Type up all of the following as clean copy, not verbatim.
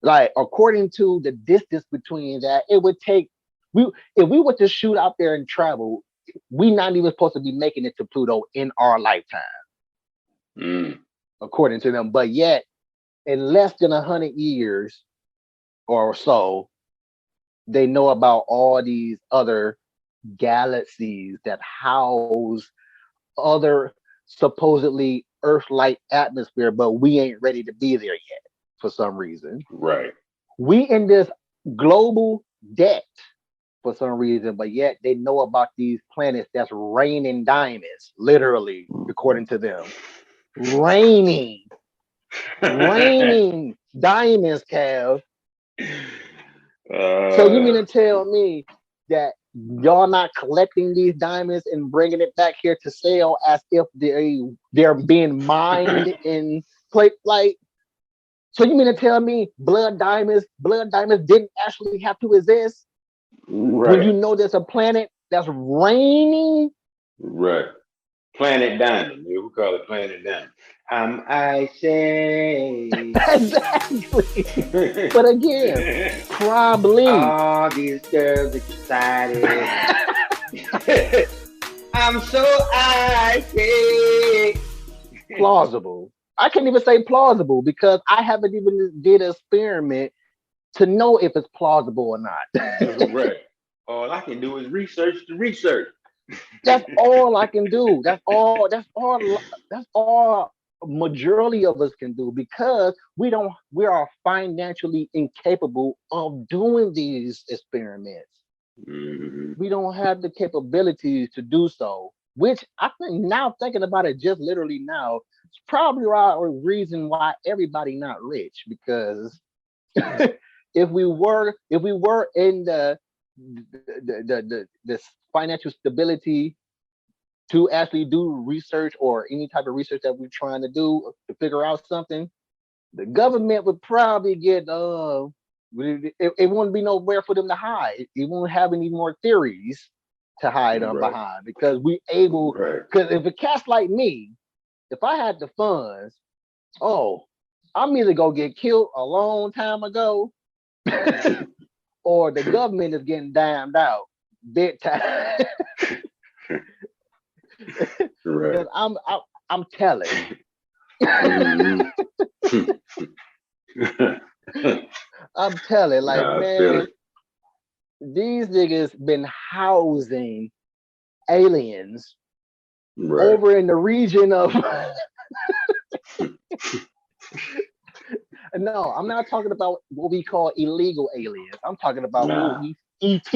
Like according to the distance between that, it would take we if we were to shoot out there and travel, we not even supposed to be making it to Pluto in our lifetime, Mm. according to them. But yet, in less than 100 years or so, they know about all these other galaxies that house other supposedly Earth-like atmosphere, but we ain't ready to be there yet for some reason. Right. We in this global debt for some reason, but yet they know about these planets that's raining diamonds, literally, according to them. Raining, raining diamonds, Cav. So you mean uh, to tell me that y'all not collecting these diamonds and bringing it back here to sell as if they're being mined in plate like? So you mean to tell me blood diamonds didn't actually have to exist when right. you know there's a planet that's raining? Right. Planet Diamond. Yeah, we call it Planet Diamond. I say. Exactly. But again, probably All these girls excited. I'm so I say. plausible. I can't even say plausible because I haven't even did an experiment to know if it's plausible or not. Right. All I can do is research the research. That's all I can do. That's all majority of us can do because we are financially incapable of doing these experiments. Mhm. We don't have the capabilities to do so. Which I think now thinking about it just literally now, it's probably a reason why everybody not rich because if we were in the financial stability to actually do research or any type of research that we're trying to do to figure out something, the government would probably get it won't be nowhere for them to hide. It won't have any more theories to hide them Right. behind because we able Right. because if a cat's like me, if I had the funds, oh, I'm either gonna get killed a long time ago or the government is getting damned out big time. Right. Because I'm telling. Mhm. I'm telling, like, Nah, I feel man, it. these niggas been housing aliens Right. over in the region of no, I'm not talking about what we call illegal aliens. I'm talking about what Nah. we ET.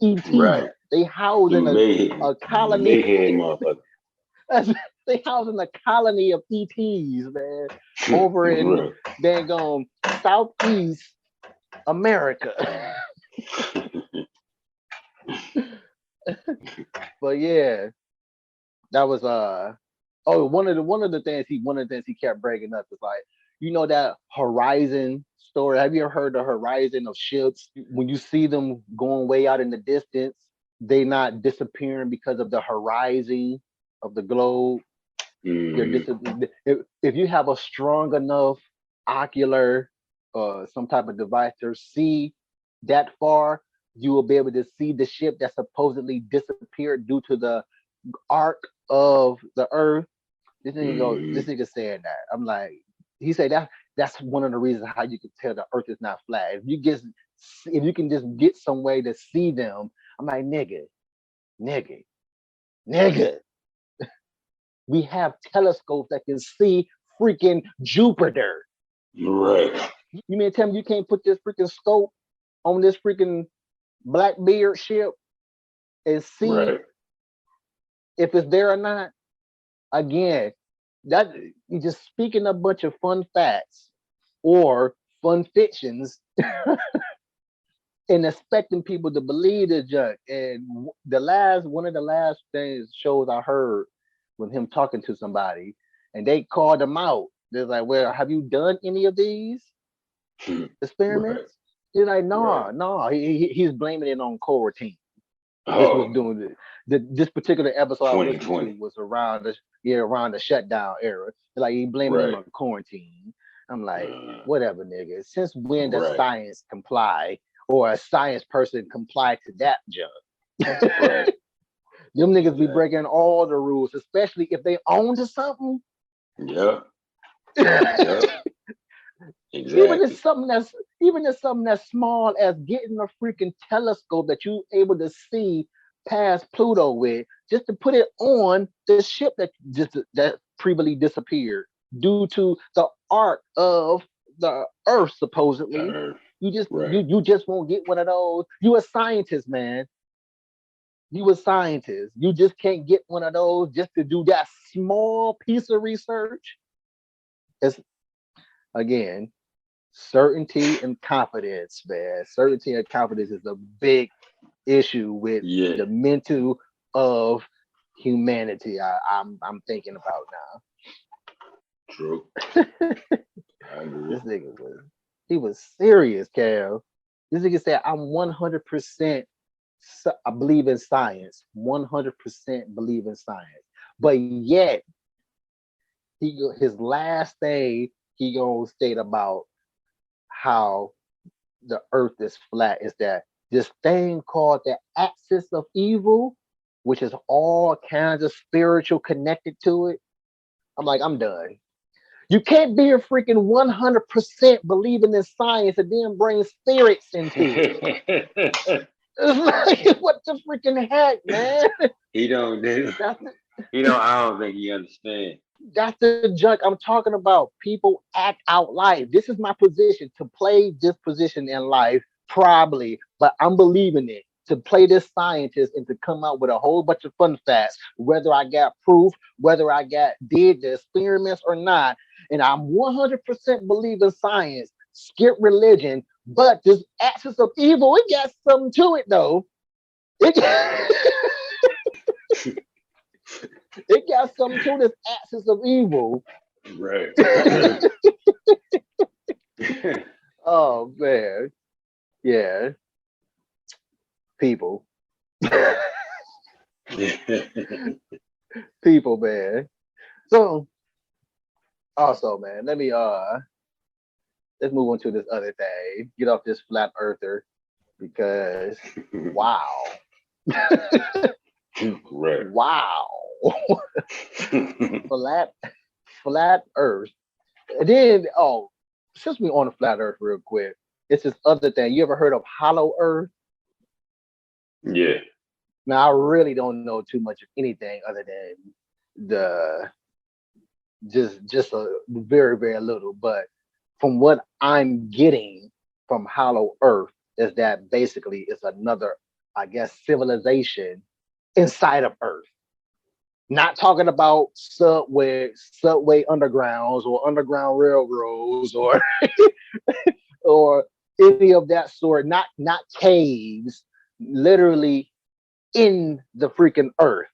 ET. Right. They house in Them a colony. mayhem motherfucker. They house in a colony of ETs, man, over in Right. dang on Southeast America. But yeah, that was oh one of the things he kept bringing up is like, you know, that horizon story. Have you ever heard the horizon of ships? When you see them going way out in the distance, they not disappearing because of the horizon of the globe. They're Mhm. dis- if you have a strong enough ocular some type of device to see that far, you will be able to see the ship that supposedly disappeared due to the arc of the earth. This Mhm. nigga said that. I'm like, he said that's one of the reasons how you can tell the earth is not flat. If you can just get some way to see them, I'm like, nigga, nigga. We have telescopes that can see freaking Jupiter. Right. You mean to tell me you can't put this freaking scope on this freaking Blackbeard ship and see Right. if it's there or not? Again, that you just speaking a bunch of fun facts or fun fictions and expecting people to believe the junk. And the last one of the last things shows I heard with him talking to somebody, and they called him out. They're like, "Well, have you done any of these Right. experiments?" He's like, Right. "No, no." He's blaming it on quarantine. This was Oh, doing this particular episode I was listening to 2020. was around the shutdown era. Like he blaming it Right. on quarantine. I'm like, Uh, whatever, nigga. Since when does right, science comply or a science person comply to that junk? right, Them niggas be exactly. breaking all the rules, especially if they own to something. Yep, even yep, exactly. if something that's even if something as small as getting a freaking telescope that you able to see past Pluto with, just to put it on the ship that previously disappeared due to the arc of the Earth, supposedly. Uh, You just right. you just won't get one of those. You a scientist, man. You a scientist. You just can't get one of those just to do that small piece of research. It's again certainty and confidence, man. Certainty and confidence is a big issue with Yeah, the mental of humanity. I'm thinking about true. now. I agree. This nigga was he was serious, Cal. This nigga said I'm 100% I believe in science. 100% believe in science. But yet his last thing he gonna state about how the earth is flat is that this thing called the axis of evil, which is all kinds of spiritual connected to it. I'm like, I'm done. You can't be a freaking 100% believing in science and then bring spirits into it. It's like, what the freaking heck, man? he don't. That's the, He don't. I don't think he understand. that's the junk I'm talking about. People act out life. This is my position to play this position in life, probably, but I'm believing it. To play this scientist and to come out with a whole bunch of fun facts, whether I got proof, whether I got did the experiments or not, and I'm 100% believe in science. Skip religion, but this axis of evil, it got something to it though. It, it got something to this axis of evil. Right. Oh man, yeah, people, people, man. So also, man, let's move on to this other thing. Get off this flat earther because wow, Right. wow, flat flat Earth. And then since we on the flat Earth real quick, it's this other thing. You ever heard of hollow Earth? Yeah. Now I really don't know too much of anything other than the just a very little, but from what I'm getting from Hollow Earth is that basically it's another, I guess, civilization inside of Earth. Not talking about subway undergrounds or underground railroads or any of that sort. Not caves. Literally in the freaking Earth.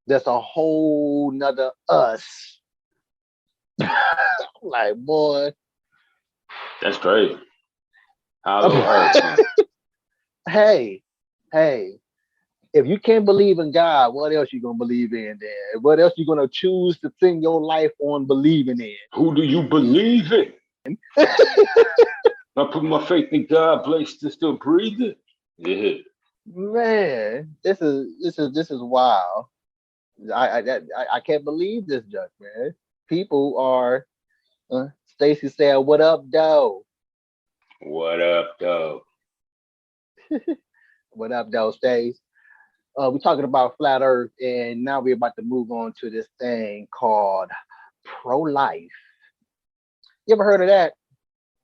There's a whole nother us. Like boy, That's crazy. Hollow Earth, huh? hey, hey, if you can't believe in God, what else you gonna believe in then? What else you gonna choose to sing your life on believing Who do you believe in? in? I put my faith in God, blessed and still breathing. Yeah. Man, this is wild. I can't believe this junk, man. People are Stacy said, "What up, though? What up, though? What up, though, Stace?" We're talking about flat Earth, and now we're about to move on to this thing called pro-life. You ever heard of that?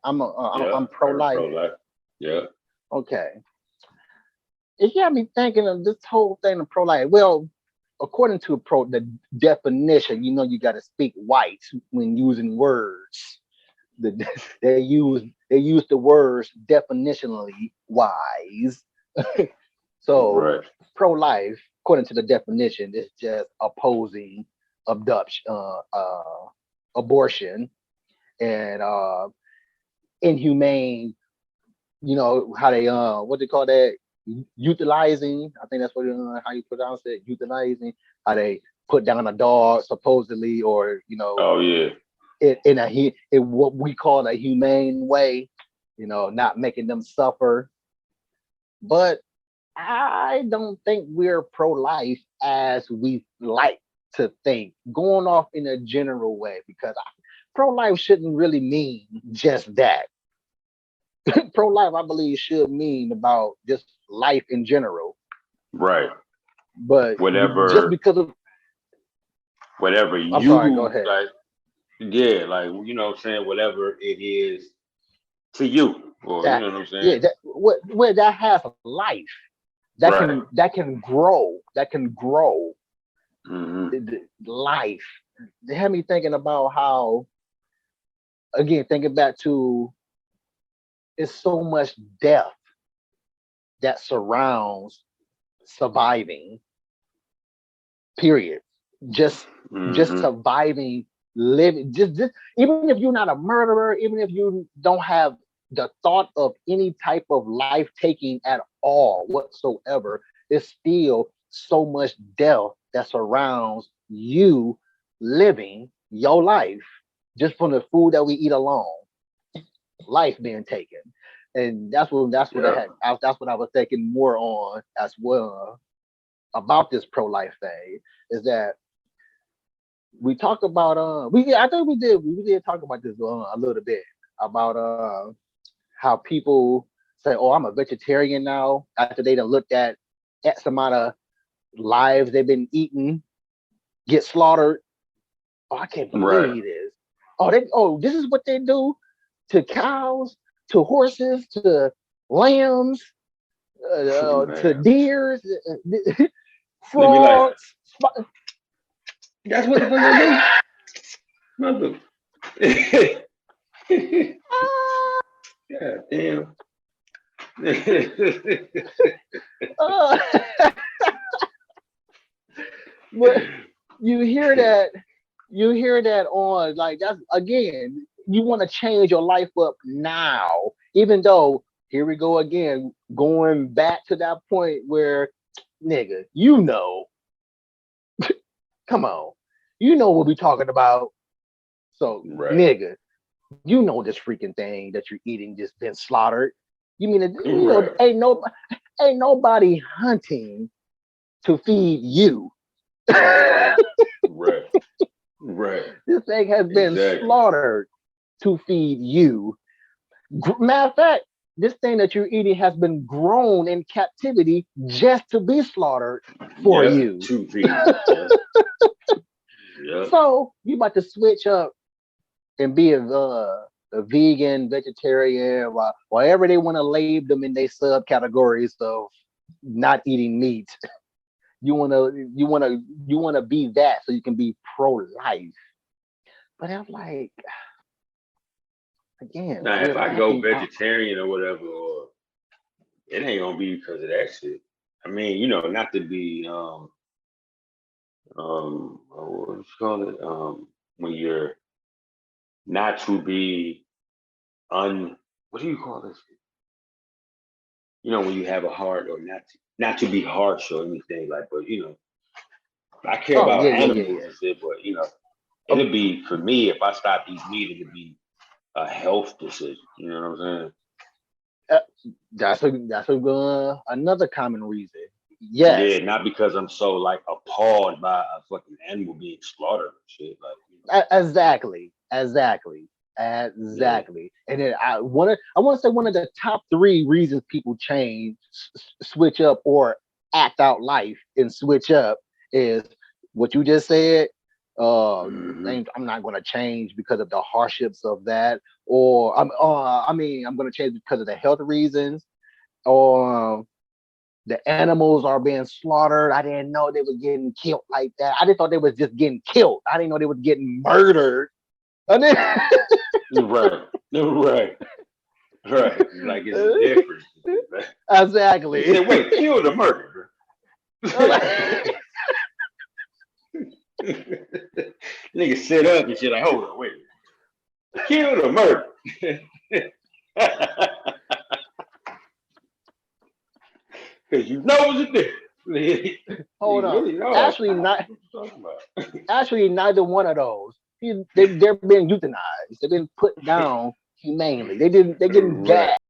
Yeah. I'm Heard pro-life. pro life. Yeah. Okay, it got me thinking of this whole thing of pro-life. Well, according to the definition, you got to speak white when using words. The, they use the words definitionally wise. So Right. pro-life, according to the definition, is just opposing abduction, abortion, and inhumane. You know how they what they call that, utilizing. I think that's what how you pronounce it, utilizing. How they put down a dog supposedly, or Oh, yeah. in what we call a humane way, not making them suffer. But I don't think we're pro-life as we like to think, going off in a general way, because pro-life shouldn't really mean just that. Pro-life, I believe, should mean about just life in general. Right. But just Whatever, because of, whatever I'm sorry, go you ahead. like, yeah, like what I'm saying, whatever it is to you, or you That know what I'm saying. yeah, that where that has life, Right. that can grow Hmm. life. They had me thinking about how, again, thinking back to, it's so much death that surrounds surviving, period. just just Hmm. surviving, living, just even if you're not a murderer, even if you don't have the thought of any type of life taking at all whatsoever, it's still so much death that surrounds you living your life, just from the food that we eat alone, life being taken. And that's what I Yeah. had that's what I was thinking more on as well about this pro-life thing, is that we talked about we I think we did talk about this a little bit about how people say, "Oh, I'm a vegetarian now," after they done looked at X amount of lives they've been eating get slaughtered. Oh, I can't Right. believe this. This is what they do to cows, to horses, to lambs, to Man, deers, they be like, frogs. that's what the fuck they do. Mother. God damn. Uh, but you hear that you hear that on, like, that's again, you want to change your life up now, even though, here we go again, going back to that point where, nigga, come on, what we talking about. So, Right. nigga, this freaking thing that you're eating just been slaughtered. You mean, Right. ain't nobody hunting to feed you. Right. Right. This thing has been Exactly. slaughtered to feed you. Matter of fact, this thing that you're eating has been grown in captivity just to be slaughtered for Yep. you. 2 feet. Yep. Yep. So you about to switch up and be a vegan, vegetarian, whatever they want to label them in their subcategories of not eating meat. You wanna be that so you can be pro life. But I'm like, again, Now, we're if I go lacking out. vegetarian or whatever, or it ain't gonna be because of that shit. I mean, not to be what you call it? When you're not to be what do you call this? When you have a heart, or not to be harsh or anything like, but I care Oh about yeah, yeah, animals yeah, and shit, but yeah. it'd be for me if I stop eating meat, it'd be a health decision. You know what I'm Uh, that's another common reason. saying? Yes, Yeah, not because I'm so like appalled by a fucking animal being slaughtered and shit. Like, exactly, exactly, yeah. exactly. And then I want to say one of the top three reasons people change, switch up, or act out life and switch up is what you just said. Hmm. Things I'm not going to change because of the hardships of that, or I'm going to change because of the health reasons, or the animals are being slaughtered. I didn't know they were getting killed like that. I just thought they was just getting killed. I didn't know they was getting murdered. And then, Right. Right. Right. Like it's a difference. He exactly. said, wait, kill the murderer. Nigga sit up and shit like, hold on, wait. Kill the murderer. Because you know it's a difference. Hold You on. really know. Actually, What not. you talking about? Actually, neither one of those. they're being euthanized. They've been put down humanely. They're getting Right. gassed.